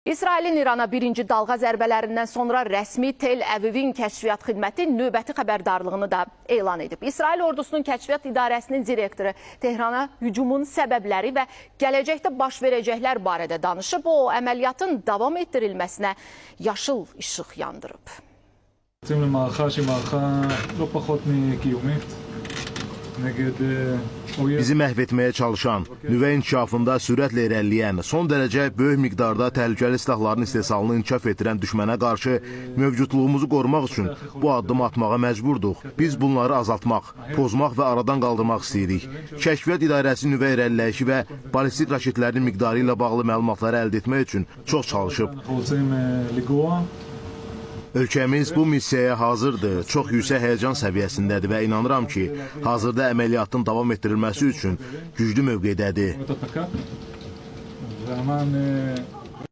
İsrailin İrana birinci dalğa zərbələrindən sonra rəsmi Tel Əvivin kəşfiyyat xidməti növbəti xəbərdarlığını da elan edib. İsrail ordusunun kəşfiyyat idarəsinin direktoru Tehrana hücumun səbəbləri və gələcəkdə baş verəcəklər barədə danışıb. O, əməliyyatın davam etdirilməsinə yaşıl işıq yandırıb. Bizi məhv etməyə çalışan, nüvə inkişafında sürətlə irəliləyən, son dərəcə böyük miqdarda təhlükəli silahların istehsalını inkişaf etdirən düşmənə qarşı mövcudluğumuzu qorumaq üçün bu addımı atmağa məcburduq. Biz bunları azaltmaq, pozmaq və aradan qaldırmaq istəyirik. Kəşfiyyat İdarəsi nüvə irəliləyişi və balistik raketlərin miqdarı ilə bağlı məlumatları əldə etmək üçün çox çalışıb. Ölkəmiz bu missiyaya hazırdır, çox yüksək həyəcan səviyyəsindədir və inanıram ki, hazırda əməliyyatın davam etdirilməsi üçün güclü mövqedədir.